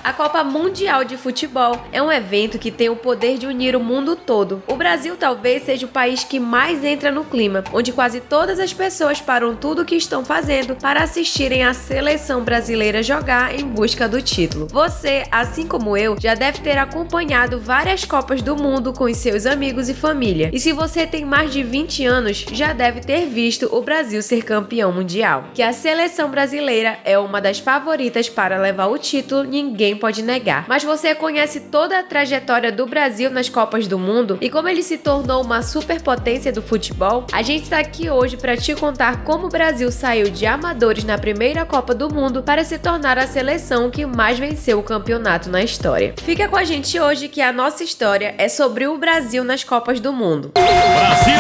A Copa Mundial de Futebol é um evento que tem o poder de unir o mundo todo. O Brasil talvez seja o país que mais entra no clima, onde quase todas as pessoas param tudo o que estão fazendo para assistirem a seleção brasileira jogar em busca do título. Você, assim como eu, já deve ter acompanhado várias Copas do Mundo com os seus amigos e família. E se você tem mais de 20 anos, já deve ter visto o Brasil ser campeão mundial. Que a seleção brasileira é uma das favoritas para levar o título, ninguém pode negar. Mas você conhece toda a trajetória do Brasil nas Copas do Mundo e como ele se tornou uma superpotência do futebol? A gente está aqui hoje para te contar como o Brasil saiu de amadores na primeira Copa do Mundo para se tornar a seleção que mais venceu o campeonato na história. Fica com a gente hoje que a nossa história é sobre o Brasil nas Copas do Mundo. Brasil!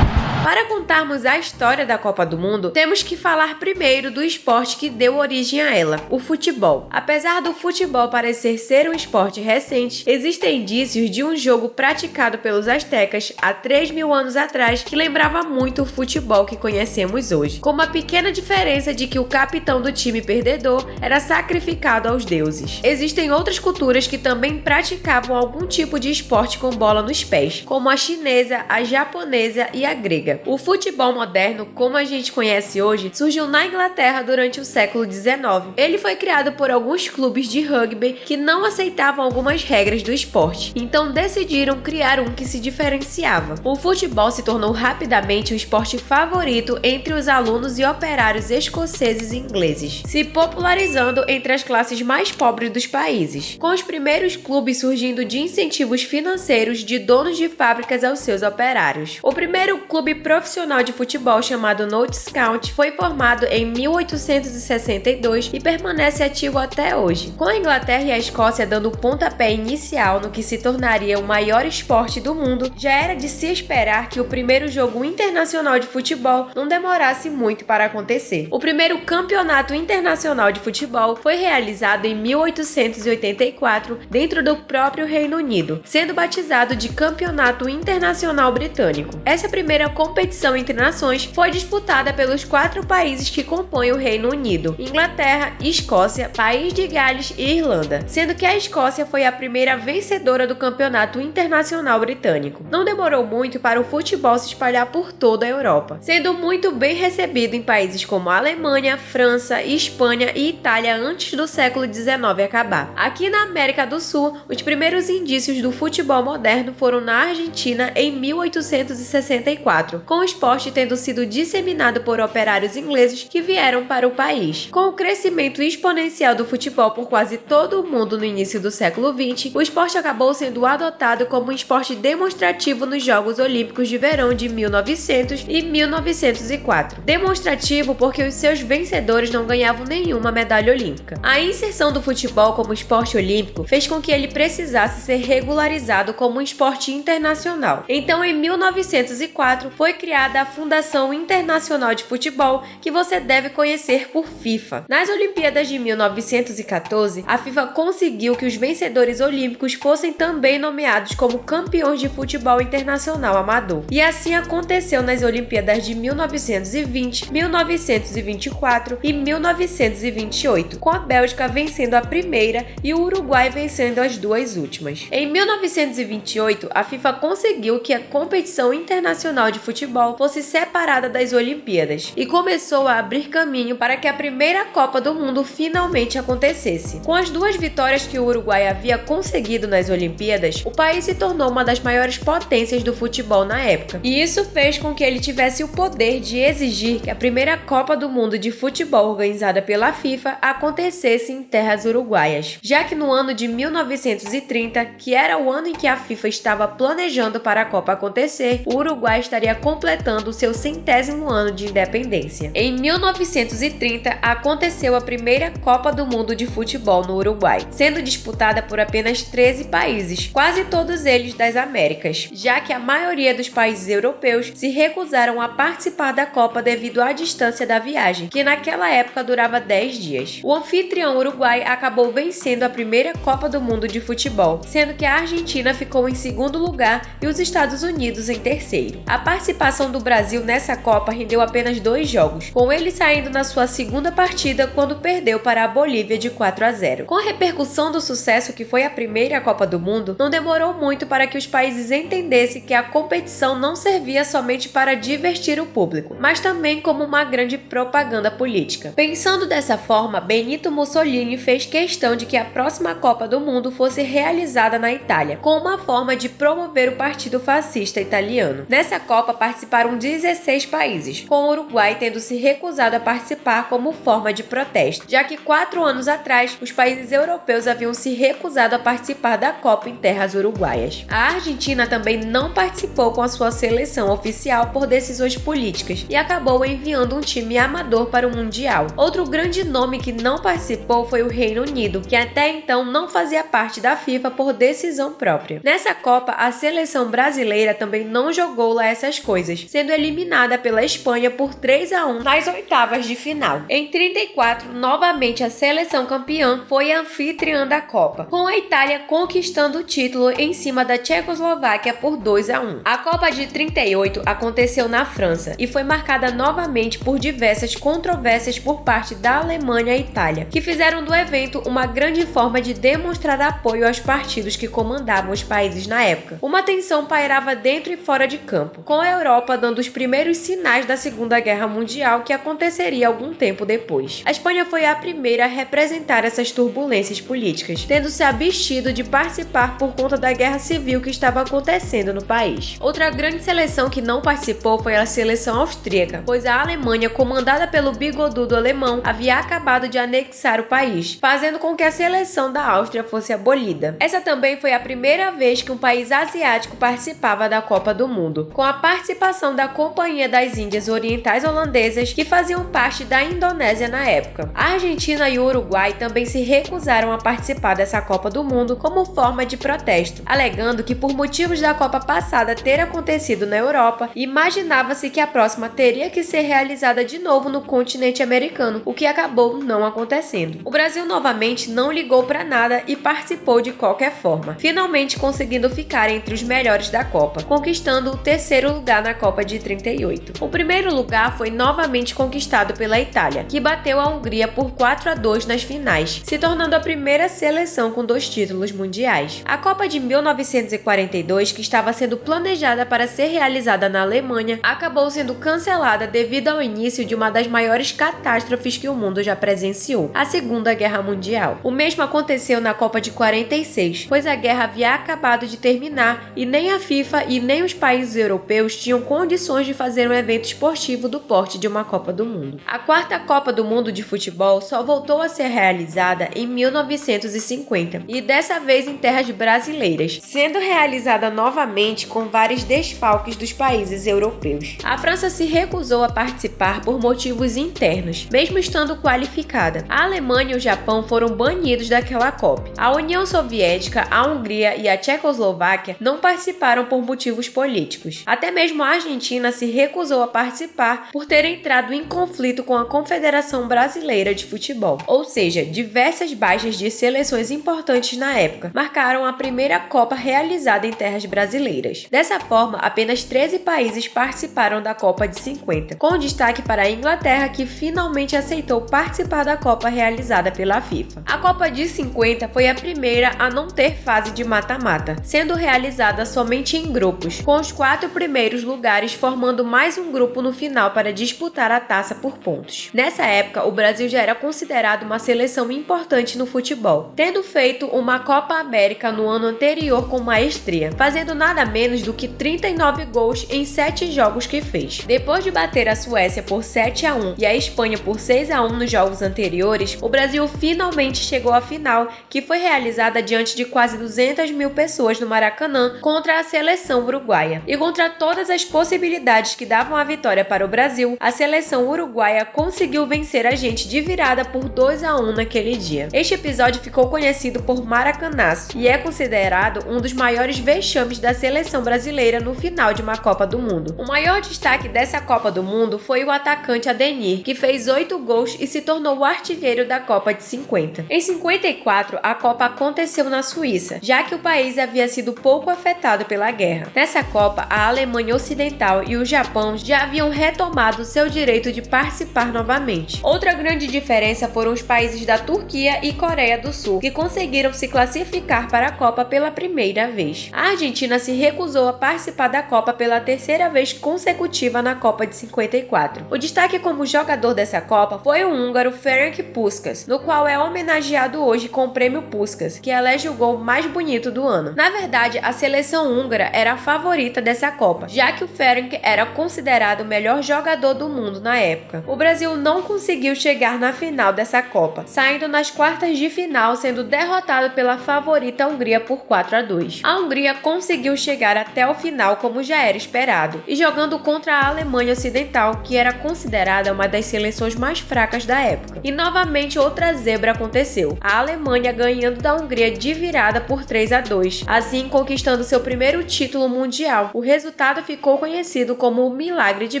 Para contarmos a história da Copa do Mundo, temos que falar primeiro do esporte que deu origem a ela, o futebol. Apesar do futebol parecer ser um esporte recente, existem indícios de um jogo praticado pelos astecas há 3.000 anos atrás que lembrava muito o futebol que conhecemos hoje, com uma pequena diferença de que o capitão do time perdedor era sacrificado aos deuses. Existem outras culturas que também praticavam algum tipo de esporte com bola nos pés, como a chinesa, a japonesa e a grega. O futebol moderno, como a gente conhece hoje, surgiu na Inglaterra durante o século XIX. Ele foi criado por alguns clubes de rugby que não aceitavam algumas regras do esporte, então decidiram criar um que se diferenciava. O futebol se tornou rapidamente o esporte favorito entre os alunos e operários escoceses e ingleses, se popularizando entre as classes mais pobres dos países, com os primeiros clubes surgindo de incentivos financeiros de donos de fábricas aos seus operários. O primeiro clube profissional de futebol chamado Notts County foi formado em 1862 e permanece ativo até hoje, com a Inglaterra e a Escócia dando o pontapé inicial no que se tornaria o maior esporte do mundo. Já era de se esperar que o primeiro jogo internacional de futebol não demorasse muito para acontecer. O primeiro campeonato internacional de futebol foi realizado em 1884 dentro do próprio Reino Unido, sendo batizado de Campeonato Internacional Britânico. Essa primeira competição entre nações foi disputada pelos 4 países que compõem o Reino Unido: Inglaterra, Escócia, País de Gales e Irlanda, sendo que a Escócia foi a primeira vencedora do Campeonato Internacional Britânico. Não demorou muito para o futebol se espalhar por toda a Europa, sendo muito bem recebido em países como a Alemanha, França, Espanha e Itália antes do século XIX acabar. Aqui na América do Sul, os primeiros indícios do futebol moderno foram na Argentina em 1864, com o esporte tendo sido disseminado por operários ingleses que vieram para o país. Com o crescimento exponencial do futebol por quase todo o mundo no início do século XX, o esporte acabou sendo adotado como um esporte demonstrativo nos Jogos Olímpicos de Verão de 1900 e 1904. Demonstrativo porque os seus vencedores não ganhavam nenhuma medalha olímpica. A inserção do futebol como esporte olímpico fez com que ele precisasse ser regularizado como um esporte internacional. Então, em 1904, foi criada a Fundação Internacional de Futebol, que você deve conhecer por FIFA. Nas Olimpíadas de 1914, a FIFA conseguiu que os vencedores olímpicos fossem também nomeados como campeões de futebol internacional amador. E assim aconteceu nas Olimpíadas de 1920, 1924 e 1928, com a Bélgica vencendo a primeira e o Uruguai vencendo as duas últimas. Em 1928, a FIFA conseguiu que a competição internacional de futebol fosse separada das Olimpíadas e começou a abrir caminho para que a primeira Copa do Mundo finalmente acontecesse. Com as 2 vitórias que o Uruguai havia conseguido nas Olimpíadas, o país se tornou uma das maiores potências do futebol na época, e isso fez com que ele tivesse o poder de exigir que a primeira Copa do Mundo de futebol organizada pela FIFA acontecesse em terras uruguaias, já que no ano de 1930, que era o ano em que a FIFA estava planejando para a Copa acontecer, o Uruguai estaria completando o seu 100º ano de independência. Em 1930, aconteceu a primeira Copa do Mundo de futebol no Uruguai, sendo disputada por apenas 13 países, quase todos eles das Américas, já que a maioria dos países europeus se recusaram a participar da Copa devido à distância da viagem, que naquela época durava 10 dias. O anfitrião Uruguai acabou vencendo a primeira Copa do Mundo de futebol, sendo que a Argentina ficou em segundo lugar e os Estados Unidos em terceiro. A participação do Brasil nessa Copa rendeu apenas 2 jogos, com ele saindo na sua segunda partida quando perdeu para a Bolívia de 4-0. Com a repercussão do sucesso que foi a primeira Copa do Mundo, não demorou muito para que os países entendessem que a competição não servia somente para divertir o público, mas também como uma grande propaganda política. Pensando dessa forma, Benito Mussolini fez questão de que a próxima Copa do Mundo fosse realizada na Itália, com uma forma de promover o Partido Fascista Italiano. Nessa Copa participaram 16 países, com o Uruguai tendo se recusado a participar como forma de protesto, já que 4 anos atrás os países europeus haviam se recusado a participar da Copa em terras uruguaias. A Argentina também não participou com a sua seleção oficial por decisões políticas e acabou enviando um time amador para o Mundial. Outro grande nome que não participou foi o Reino Unido, que até então não fazia parte da FIFA por decisão própria. Nessa Copa, a seleção brasileira também não jogou lá essas coisas, sendo eliminada pela Espanha por 3-1 nas oitavas de final. Em 34, novamente a seleção campeã foi a anfitriã da Copa, com a Itália conquistando o título em cima da Tchecoslováquia por 2-1. A Copa de 38 aconteceu na França e foi marcada novamente por diversas controvérsias por parte da Alemanha e Itália, que fizeram do evento uma grande forma de demonstrar apoio aos partidos que comandavam os países na época. Uma tensão pairava dentro e fora de campo, com a Europa dando os primeiros sinais da Segunda Guerra Mundial, que aconteceria algum tempo depois. A Espanha foi a primeira a representar essas turbulências políticas, tendo se abstido de participar por conta da guerra civil que estava acontecendo no país. Outra grande seleção que não participou foi a seleção austríaca, pois a Alemanha, comandada pelo bigodudo alemão, havia acabado de anexar o país, fazendo com que a seleção da Áustria fosse abolida. Essa também foi a primeira vez que um país asiático participava da Copa do Mundo, com a participação da Companhia das Índias Orientais Holandesas, que faziam parte da Indonésia na época. A Argentina e o Uruguai também se recusaram a participar dessa Copa do Mundo como forma de protesto, alegando que por motivos da Copa passada ter acontecido na Europa, imaginava-se que a próxima teria que ser realizada de novo no continente americano, o que acabou não acontecendo. O Brasil novamente não ligou para nada e participou de qualquer forma, finalmente conseguindo ficar entre os melhores da Copa, conquistando o 3º lugar na Copa de 38. O primeiro lugar foi novamente conquistado pela Itália, que bateu a Hungria por 4-2 nas finais, se tornando a primeira seleção com 2 títulos mundiais. A Copa de 1942, que estava sendo planejada para ser realizada na Alemanha, acabou sendo cancelada devido ao início de uma das maiores catástrofes que o mundo já presenciou, a Segunda Guerra Mundial. O mesmo aconteceu na Copa de 46, pois a guerra havia acabado de terminar e nem a FIFA e nem os países europeus tinham condições de fazer um evento esportivo do porte de uma Copa do Mundo. A 4ª Copa do Mundo de futebol só voltou a ser realizada em 1950 e dessa vez em terras brasileiras, sendo realizada novamente com vários desfalques dos países europeus. A França se recusou a participar por motivos internos, mesmo estando qualificada. A Alemanha e o Japão foram banidos daquela Copa. A União Soviética, a Hungria e a Tchecoslováquia não participaram por motivos políticos. Até mesmo a Argentina se recusou a participar por ter entrado em conflito com a Confederação Brasileira de Futebol. Ou seja, diversas baixas de seleções importantes na época marcaram a primeira Copa realizada em terras brasileiras. Dessa forma, apenas 13 países participaram da Copa de 50, com destaque para a Inglaterra, que finalmente aceitou participar da Copa realizada pela FIFA. A Copa de 50 foi a primeira a não ter fase de mata-mata, sendo realizada somente em grupos, com os 4 primeiros lugares formando mais um grupo no final para disputar a taça por pontos. Nessa época, o Brasil já era considerado uma seleção importante no futebol, tendo feito uma Copa América no ano anterior com maestria, fazendo nada menos do que 39 gols em 7 jogos que fez. Depois de bater a Suécia por 7-1 e a Espanha por 6-1 nos jogos anteriores, o Brasil finalmente chegou à final, que foi realizada diante de quase 200 mil pessoas no Maracanã contra a seleção uruguaia. E contra todas as possibilidades que davam a vitória para o Brasil, a seleção uruguaia conseguiu vencer a gente de virada por 2-1 naquele dia. Este episódio ficou conhecido por Maracanaço e é considerado um dos maiores vexames da seleção brasileira no final de uma Copa do Mundo. O maior destaque dessa Copa do Mundo foi o atacante Ademir, que fez 8 gols e se tornou o artilheiro da Copa de 50. Em 54, a Copa aconteceu na Suíça, já que o país havia sido pouco afetado pela guerra. Nessa Copa, a Alemanha Ocidental Mundial e o Japão já haviam retomado seu direito de participar novamente. Outra grande diferença foram os países da Turquia e Coreia do Sul, que conseguiram se classificar para a Copa pela primeira vez. A Argentina se recusou a participar da Copa pela terceira vez consecutiva na Copa de 54. O destaque como jogador dessa Copa foi o húngaro Ferenc Puskás, no qual é homenageado hoje com o prêmio Puskás, que elege o gol mais bonito do ano. Na verdade, a seleção húngara era a favorita dessa Copa, já que o Ferenc era considerado o melhor jogador do mundo na época. O Brasil não conseguiu chegar na final dessa Copa, saindo nas quartas de final, sendo derrotado pela favorita Hungria por 4-2. A Hungria conseguiu chegar até o final como já era esperado, e jogando contra a Alemanha Ocidental, que era considerada uma das seleções mais fracas da época. E novamente outra zebra aconteceu, a Alemanha ganhando da Hungria de virada por 3-2, assim conquistando seu primeiro título mundial. O resultado ficou conhecido como o Milagre de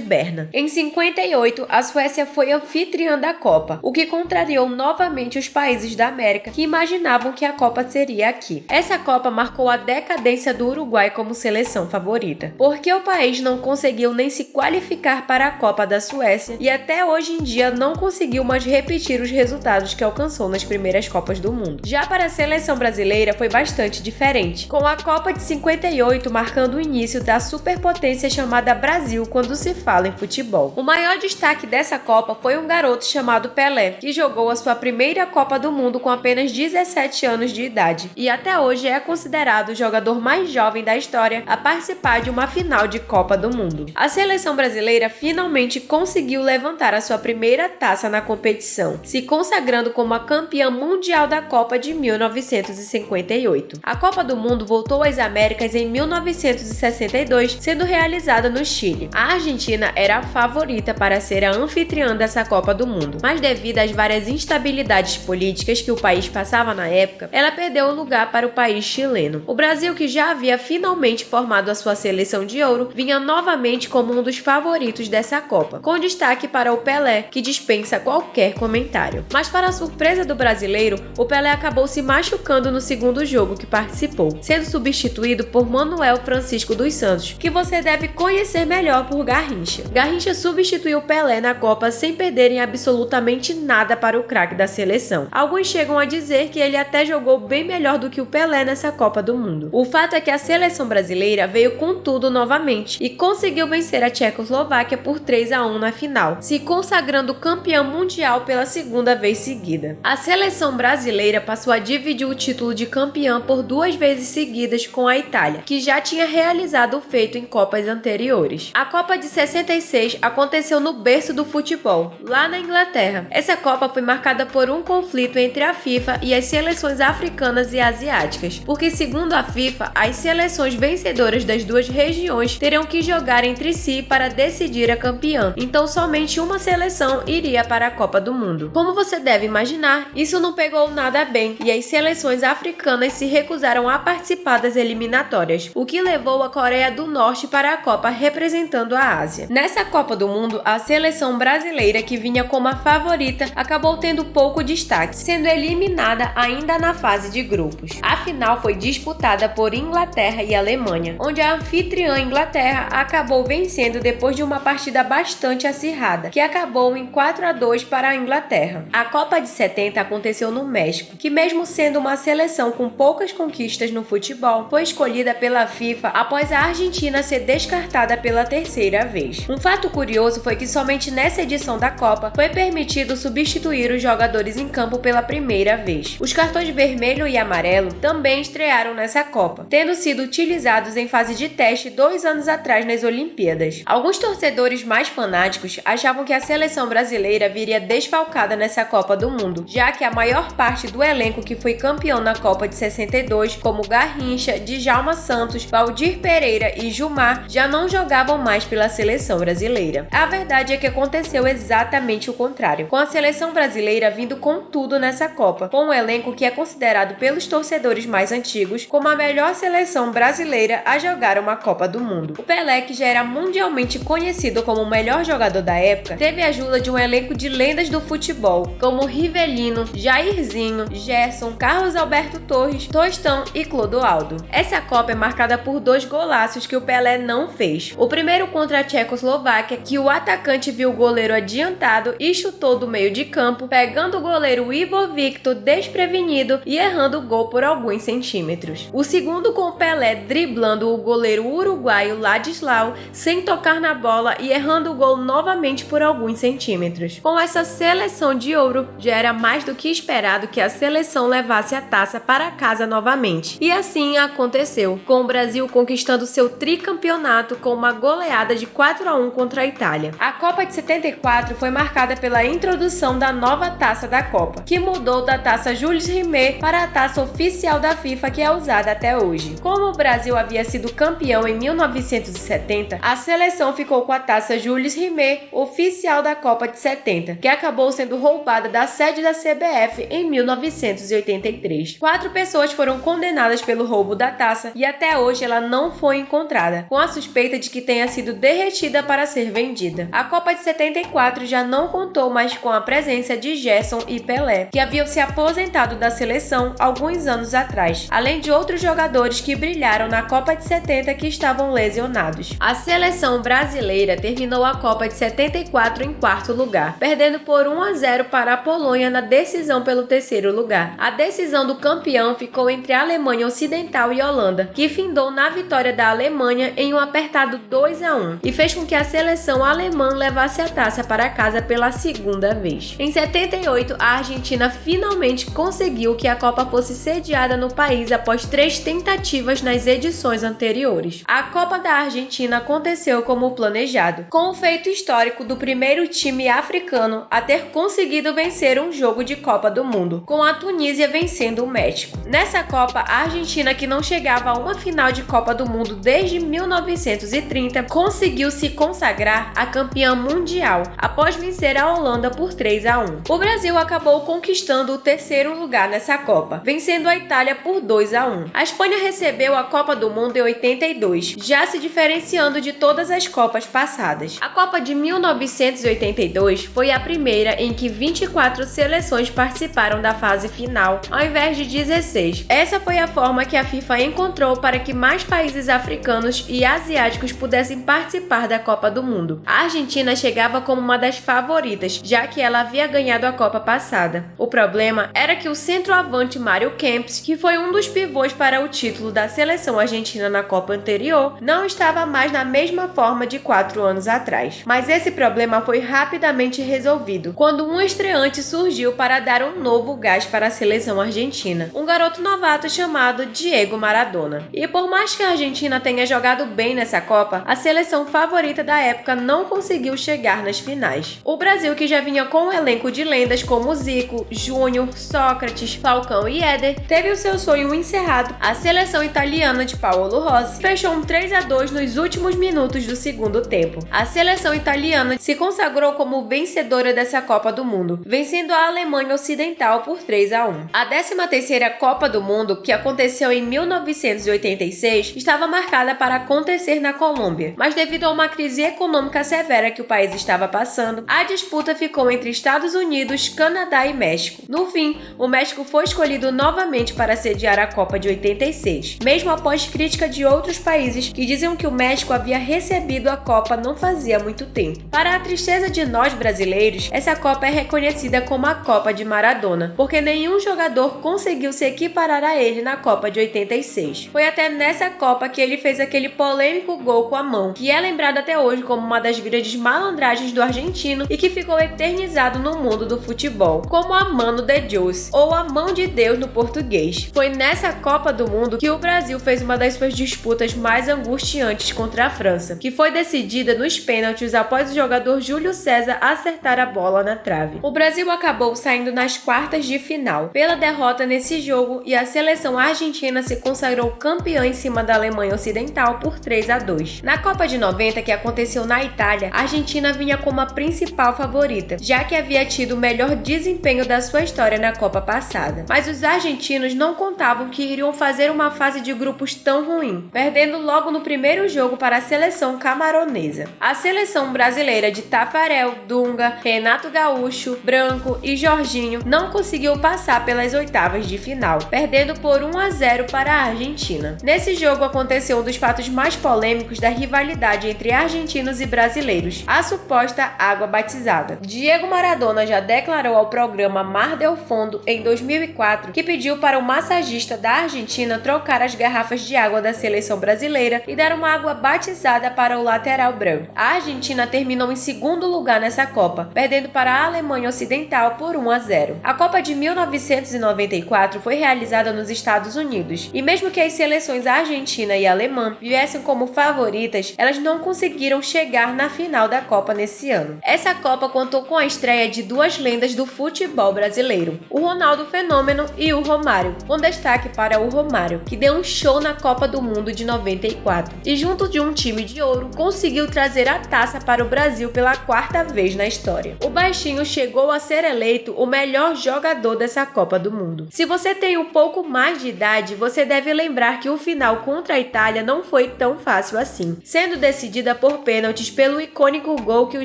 Berna. Em 58, a Suécia foi anfitriã da Copa, o que contrariou novamente os países da América que imaginavam que a Copa seria aqui. Essa Copa marcou a decadência do Uruguai como seleção favorita, porque o país não conseguiu nem se qualificar para a Copa da Suécia e até hoje em dia não conseguiu mais repetir os resultados que alcançou nas primeiras Copas do mundo. Já para a seleção brasileira foi bastante diferente, com a Copa de 58 marcando o início da superpotência chamada Brasil quando se fala em futebol. O maior destaque dessa Copa foi um garoto chamado Pelé, que jogou a sua primeira Copa do Mundo com apenas 17 anos de idade e até hoje é considerado o jogador mais jovem da história a participar de uma final de Copa do Mundo. A seleção brasileira finalmente conseguiu levantar a sua primeira taça na competição, se consagrando como a campeã mundial da Copa de 1958. A Copa do Mundo voltou às Américas em 1962, sendo realizada no Chile. A Argentina era a favorita para ser a anfitriã dessa Copa do Mundo, mas devido às várias instabilidades políticas que o país passava na época, ela perdeu o lugar para o país chileno. O Brasil, que já havia finalmente formado a sua seleção de ouro, vinha novamente como um dos favoritos dessa Copa, com destaque para o Pelé, que dispensa qualquer comentário. Mas para a surpresa do brasileiro, o Pelé acabou se machucando no segundo jogo que participou, sendo substituído por Manuel Francisco dos Santos, que você deve conhecer melhor por Garrincha. Garrincha substituiu Pelé na Copa sem perderem absolutamente nada para o craque da seleção. Alguns chegam a dizer que ele até jogou bem melhor do que o Pelé nessa Copa do Mundo. O fato é que a seleção brasileira veio com tudo novamente e conseguiu vencer a Tchecoslováquia por 3-1 na final, se consagrando campeã mundial pela segunda vez seguida. A seleção brasileira passou a dividir o título de campeã por 2 vezes seguidas com a Itália, que já tinha realizado o feito em Copas anteriores. A Copa de 66 aconteceu no berço do futebol, lá na Inglaterra. Essa Copa foi marcada por um conflito entre a FIFA e as seleções africanas e asiáticas, porque segundo a FIFA, as seleções vencedoras das duas regiões teriam que jogar entre si para decidir a campeã, então somente uma seleção iria para a Copa do Mundo. Como você deve imaginar, isso não pegou nada bem e as seleções africanas se recusaram a participar das eliminatórias, o que levou a Coreia do Norte para a Copa representando a Ásia. Nessa Copa do Mundo, a seleção brasileira, que vinha como a favorita, acabou tendo pouco destaque, sendo eliminada ainda na fase de grupos. A final foi disputada por Inglaterra e Alemanha, onde a anfitriã Inglaterra acabou vencendo depois de uma partida bastante acirrada, que acabou em 4-2 para a Inglaterra. A Copa de 70 aconteceu no México, que mesmo sendo uma seleção com poucas conquistas no futebol, foi escolhida pela FIFA após a Argentina ser descartada pela terceira vez. Um fato curioso foi que somente nessa edição da Copa foi permitido substituir os jogadores em campo pela primeira vez. Os cartões vermelho e amarelo também estrearam nessa Copa, tendo sido utilizados em fase de teste 2 anos atrás nas Olimpíadas. Alguns torcedores mais fanáticos achavam que a seleção brasileira viria desfalcada nessa Copa do Mundo, já que a maior parte do elenco que foi campeão na Copa de 62, como Garrincha, Djalma Santos, Valdir Pereira e Gilmar, já não jogavam mais pela seleção brasileira. A verdade é que aconteceu exatamente o contrário, com a seleção brasileira vindo com tudo nessa Copa, com um elenco que é considerado pelos torcedores mais antigos como a melhor seleção brasileira a jogar uma Copa do Mundo. O Pelé, que já era mundialmente conhecido como o melhor jogador da época, teve a ajuda de um elenco de lendas do futebol, como Rivelino, Jairzinho, Gerson, Carlos Alberto Torres, Tostão e Clodoaldo. Essa Copa é marcada por 2 golaços que o Pelé não fez. gols. O primeiro contra a Tchecoslováquia, que o atacante viu o goleiro adiantado e chutou do meio de campo, pegando o goleiro Ivo Victor desprevenido e errando o gol por alguns centímetros. O segundo com o Pelé driblando o goleiro uruguaio Ladislau sem tocar na bola e errando o gol novamente por alguns centímetros. Com essa seleção de ouro, já era mais do que esperado que a seleção levasse a taça para casa novamente. E assim aconteceu, com o Brasil conquistando seu tricampeonato com uma goleada de 4-1 contra a Itália. A Copa de 74 foi marcada pela introdução da nova taça da Copa, que mudou da taça Jules Rimet para a taça oficial da FIFA, que é usada até hoje. Como o Brasil havia sido campeão em 1970, a seleção ficou com a taça Jules Rimet, oficial da Copa de 70, que acabou sendo roubada da sede da CBF em 1983. 4 pessoas foram condenadas pelo roubo da taça e até hoje ela não foi encontrada, com a suspeita de que tenha sido derretida para ser vendida. A Copa de 74 já não contou mais com a presença de Gerson e Pelé, que haviam se aposentado da seleção alguns anos atrás, além de outros jogadores que brilharam na Copa de 70 que estavam lesionados. A seleção brasileira terminou a Copa de 74 em 4º lugar, perdendo por 1-0 para a Polônia na decisão pelo 3º lugar. A decisão do campeão ficou entre a Alemanha Ocidental e Holanda, que findou na vitória da Alemanha em um apertado 2-1 e fez com que a seleção alemã levasse a taça para casa pela segunda vez. Em 78, a Argentina finalmente conseguiu que a Copa fosse sediada no país após 3 tentativas nas edições anteriores. A Copa da Argentina aconteceu como planejado, com o feito histórico do primeiro time africano a ter conseguido vencer um jogo de Copa do Mundo, com a Tunísia vencendo o México. Nessa Copa, a Argentina, que não chegava a uma final de Copa do Mundo desde 1930, conseguiu se consagrar a campeã mundial após vencer a Holanda por 3-1. O Brasil acabou conquistando o 3º lugar nessa Copa, vencendo a Itália por 2-1. A Espanha recebeu a Copa do Mundo em 82, já se diferenciando de todas as Copas passadas. A Copa de 1982 foi a primeira em que 24 seleções participaram da fase final, ao invés de 16. Essa foi a forma que a FIFA encontrou para que mais países africanos e asiáticos pudessem participar da Copa do Mundo. A Argentina chegava como uma das favoritas, já que ela havia ganhado a Copa passada. O problema era que o centroavante Mário Kempes, que foi um dos pivôs para o título da seleção argentina na Copa anterior, não estava mais na mesma forma de 4 anos atrás. Mas esse problema foi rapidamente resolvido, quando um estreante surgiu para dar um novo gás para a seleção argentina, um garoto novato chamado Diego Maradona. E por mais que a Argentina tenha jogado bem nessa Copa, a seleção favorita da época não conseguiu chegar nas finais. O Brasil, que já vinha com um elenco de lendas como Zico, Júnior, Sócrates, Falcão e Éder, teve o seu sonho encerrado. A seleção italiana de Paolo Rossi fechou um 3-2 nos últimos minutos do segundo tempo. A seleção italiana se consagrou como vencedora dessa Copa do Mundo, vencendo a Alemanha Ocidental por 3-1. A 13ª Copa do Mundo, que aconteceu em 1986, estava marcada para acontecer na Colômbia, mas devido a uma crise econômica severa que o país estava passando, a disputa ficou entre Estados Unidos, Canadá e México. No fim, o México foi escolhido novamente para sediar a Copa de 86, mesmo após crítica de outros países que diziam que o México havia recebido a Copa não fazia muito tempo. Para a tristeza de nós brasileiros, essa Copa é reconhecida como a Copa de Maradona, porque nenhum jogador conseguiu se equiparar a ele na Copa de 86. Foi até nessa Copa que ele fez aquele polêmico gol com a mão, que é lembrado até hoje como uma das grandes malandragens do argentino e que ficou eternizado no mundo do futebol, como a Mano de Deus, ou a mão de Deus no português. Foi nessa Copa do Mundo que o Brasil fez uma das suas disputas mais angustiantes contra a França, que foi decidida nos pênaltis após o jogador Júlio César acertar a bola na trave. O Brasil acabou saindo nas quartas de final pela derrota nesse jogo e a seleção argentina se consagrou campeã em cima da Alemanha Ocidental por 3-2. Na Copa de 90, que aconteceu na Itália, a Argentina vinha como a principal favorita, já que havia tido o melhor desempenho da sua história na Copa passada. Mas os argentinos não contavam que iriam fazer uma fase de grupos tão ruim, perdendo logo no primeiro jogo para a seleção camaronesa. A seleção brasileira de Tafarel, Dunga, Renato Gaúcho, Branco e Jorginho não conseguiu passar pelas oitavas de final, perdendo por 1-0 para a Argentina. Nesse jogo aconteceu um dos fatos mais polêmicos polêmicos da rivalidade entre argentinos e brasileiros, a suposta água batizada. Diego Maradona já declarou ao programa Mar del Fondo em 2004 que pediu para o massagista da Argentina trocar as garrafas de água da seleção brasileira e dar uma água batizada para o lateral branco. A Argentina terminou em segundo lugar nessa Copa, perdendo para a Alemanha Ocidental por 1-0. A Copa de 1994 foi realizada nos Estados Unidos, e mesmo que as seleções argentina e alemã viessem como favoritas, elas não conseguiram chegar na final da Copa nesse ano. Essa Copa contou com a estreia de duas lendas do futebol brasileiro, o Ronaldo Fenômeno e o Romário, com destaque para o Romário, que deu um show na Copa do Mundo de 94 e, junto de um time de ouro, conseguiu trazer a taça para o Brasil pela quarta vez na história. O baixinho chegou a ser eleito o melhor jogador dessa Copa do Mundo. Se você tem um pouco mais de idade, você deve lembrar que o final contra a Itália não foi tão fácil assim, sendo decidida por pênaltis pelo icônico gol que o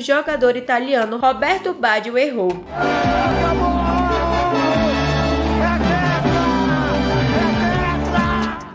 jogador italiano Roberto Baggio errou.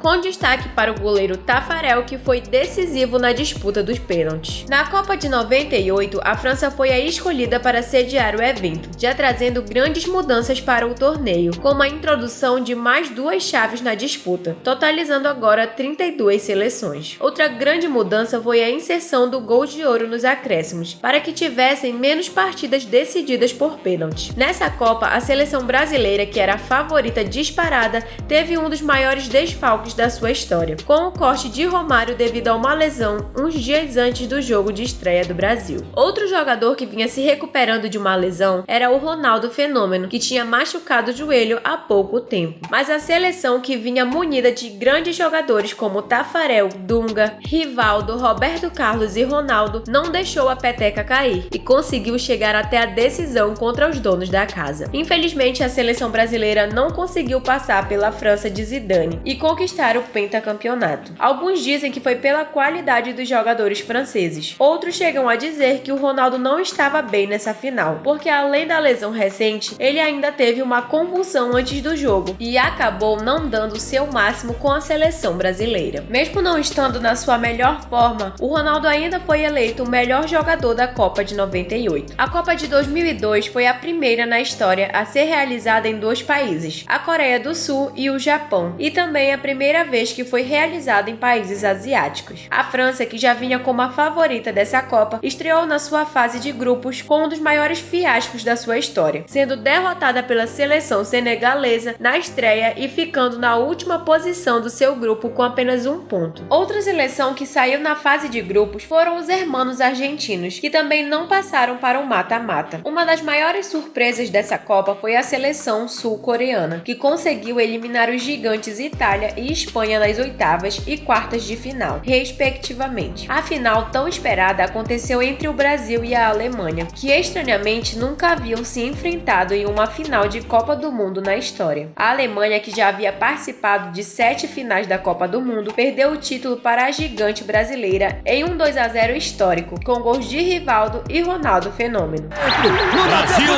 Com destaque para o goleiro Taffarel, que foi decisivo na disputa dos pênaltis. Na Copa de 98, a França foi a escolhida para sediar o evento, já trazendo grandes mudanças para o torneio, como a introdução de mais duas chaves na disputa, totalizando agora 32 seleções. Outra grande mudança foi a inserção do gol de ouro nos acréscimos, para que tivessem menos partidas decididas por pênaltis. Nessa Copa, a seleção brasileira, que era a favorita disparada, teve um dos maiores desfalques da sua história, com o corte de Romário devido a uma lesão uns dias antes do jogo de estreia do Brasil. Outro jogador que vinha se recuperando de uma lesão era o Ronaldo Fenômeno, que tinha machucado o joelho há pouco tempo. Mas a seleção, que vinha munida de grandes jogadores como Taffarel, Dunga, Rivaldo, Roberto Carlos e Ronaldo, não deixou a peteca cair e conseguiu chegar até a decisão contra os donos da casa. Infelizmente, a seleção brasileira não conseguiu passar pela França de Zidane e conquistar o pentacampeonato. Alguns dizem que foi pela qualidade dos jogadores franceses. Outros chegam a dizer que o Ronaldo não estava bem nessa final, porque além da lesão recente, ele ainda teve uma convulsão antes do jogo e acabou não dando o seu máximo com a seleção brasileira. Mesmo não estando na sua melhor forma, o Ronaldo ainda foi eleito o melhor jogador da Copa de 98. A Copa de 2002 foi a primeira na história a ser realizada em dois países, a Coreia do Sul e o Japão, e também a primeira vez que foi realizada em países asiáticos. A França, que já vinha como a favorita dessa Copa, estreou na sua fase de grupos com um dos maiores fiascos da sua história, sendo derrotada pela seleção senegalesa na estreia e ficando na última posição do seu grupo com apenas 1 ponto. Outra seleção que saiu na fase de grupos foram os hermanos argentinos, que também não passaram para o mata-mata. Uma das maiores surpresas dessa Copa foi a seleção sul-coreana, que conseguiu eliminar os gigantes Itália e Espanha nas oitavas e quartas de final, respectivamente. A final tão esperada aconteceu entre o Brasil e a Alemanha, que estranhamente nunca haviam se enfrentado em uma final de Copa do Mundo na história. A Alemanha, que já havia participado de 7 finais da Copa do Mundo, perdeu o título para a gigante brasileira em um 2-0 histórico, com gols de Rivaldo e Ronaldo Fenômeno. Brasil!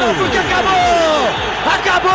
Acabou!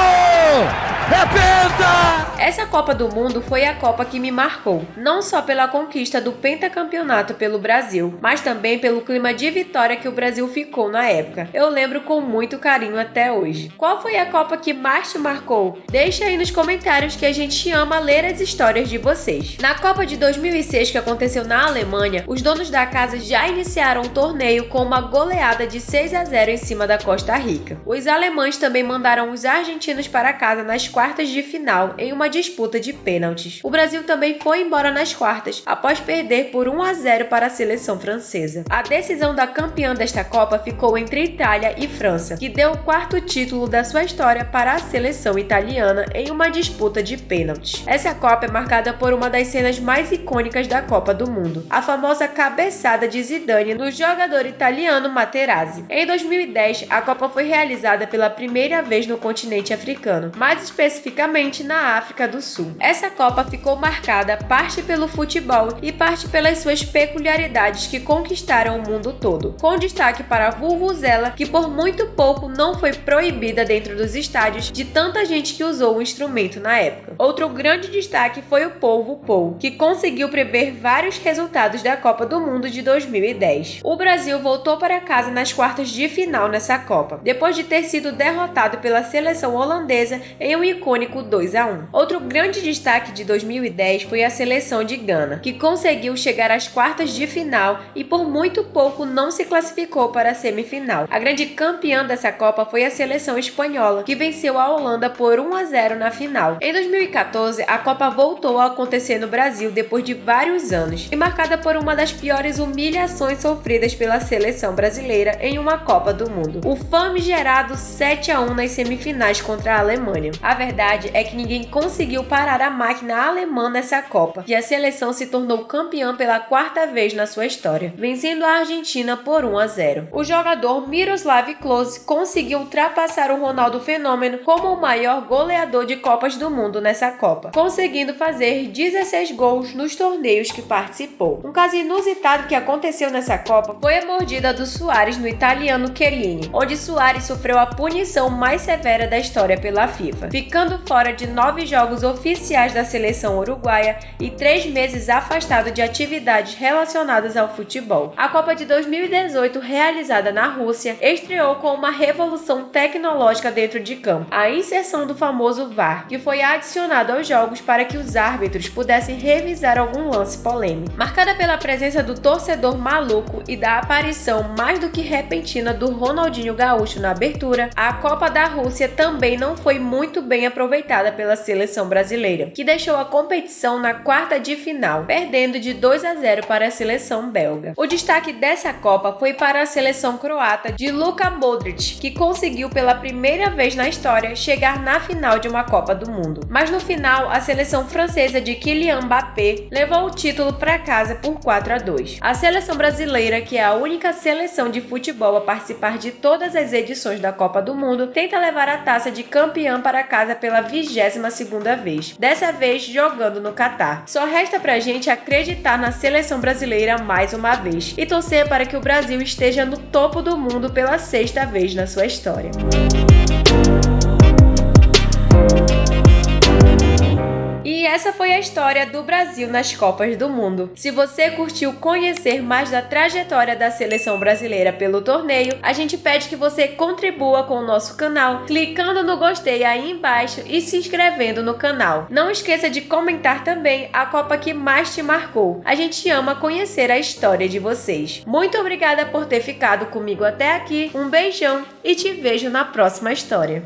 É penta! Essa Copa do Mundo foi a Copa que me marcou, não só pela conquista do pentacampeonato pelo Brasil, mas também pelo clima de vitória que o Brasil ficou na época. Eu lembro com muito carinho até hoje. Qual foi a Copa que mais te marcou? Deixa aí nos comentários que a gente ama ler as histórias de vocês. Na Copa de 2006, que aconteceu na Alemanha, os donos da casa já iniciaram o torneio com uma goleada de 6-0 em cima da Costa Rica. Os alemães também mandaram os argentinos para casa nas quartas de final em uma disputa de pênaltis. O Brasil também foi embora nas quartas, após perder por 1-0 para a seleção francesa. A decisão da campeã desta Copa ficou entre Itália e França, que deu o 4º título da sua história para a seleção italiana em uma disputa de pênaltis. Essa Copa é marcada por uma das cenas mais icônicas da Copa do Mundo, a famosa cabeçada de Zidane no jogador italiano Materazzi. Em 2010, a Copa foi realizada pela primeira vez no continente africano, mais especificamente especificamente na África do Sul. Essa Copa ficou marcada parte pelo futebol e parte pelas suas peculiaridades que conquistaram o mundo todo, com destaque para a vuvuzela, que por muito pouco não foi proibida dentro dos estádios de tanta gente que usou o instrumento na época. Outro grande destaque foi o polvo pou, que conseguiu prever vários resultados da Copa do Mundo de 2010. O Brasil voltou para casa nas quartas de final nessa Copa, depois de ter sido derrotado pela seleção holandesa em um icônico 2-1. Outro grande destaque de 2010 foi a seleção de Gana, que conseguiu chegar às quartas de final e por muito pouco não se classificou para a semifinal. A grande campeã dessa Copa foi a seleção espanhola, que venceu a Holanda por 1-0 na final. Em 2014, a Copa voltou a acontecer no Brasil depois de vários anos e marcada por uma das piores humilhações sofridas pela seleção brasileira em uma Copa do Mundo: o famigerado 7-1 nas semifinais contra a Alemanha. A verdade é que ninguém conseguiu parar a máquina alemã nessa Copa e a seleção se tornou campeã pela quarta vez na sua história, vencendo a Argentina por 1-0. O jogador Miroslav Klose conseguiu ultrapassar o Ronaldo Fenômeno como o maior goleador de Copas do Mundo nessa Copa, conseguindo fazer 16 gols nos torneios que participou. Um caso inusitado que aconteceu nessa Copa foi a mordida do Suárez no italiano Chiellini, onde Suárez sofreu a punição mais severa da história pela FIFA, ficando fora de 9 jogos oficiais da seleção uruguaia e 3 meses afastado de atividades relacionadas ao futebol. A Copa de 2018, realizada na Rússia, estreou com uma revolução tecnológica dentro de campo: a inserção do famoso VAR, que foi adicionado aos jogos para que os árbitros pudessem revisar algum lance polêmico. Marcada pela presença do torcedor maluco e da aparição mais do que repentina do Ronaldinho Gaúcho na abertura, a Copa da Rússia também não foi muito bem aproveitada pela seleção brasileira, que deixou a competição na quarta de final, perdendo de 2-0 para a seleção belga. O destaque dessa Copa foi para a seleção croata de Luka Modric, que conseguiu pela primeira vez na história chegar na final de uma Copa do Mundo. Mas no final, a seleção francesa de Kylian Mbappé levou o título para casa por 4-2. A seleção brasileira, que é a única seleção de futebol a participar de todas as edições da Copa do Mundo, tenta levar a taça de campeã para casa pela 22ª vez, dessa vez jogando no Catar. Só resta pra gente acreditar na seleção brasileira mais uma vez e torcer para que o Brasil esteja no topo do mundo pela 6ª vez na sua história. E essa foi a história do Brasil nas Copas do Mundo. Se você curtiu conhecer mais da trajetória da seleção brasileira pelo torneio, a gente pede que você contribua com o nosso canal, clicando no gostei aí embaixo e se inscrevendo no canal. Não esqueça de comentar também a Copa que mais te marcou. A gente ama conhecer a história de vocês. Muito obrigada por ter ficado comigo até aqui, um beijão e te vejo na próxima história.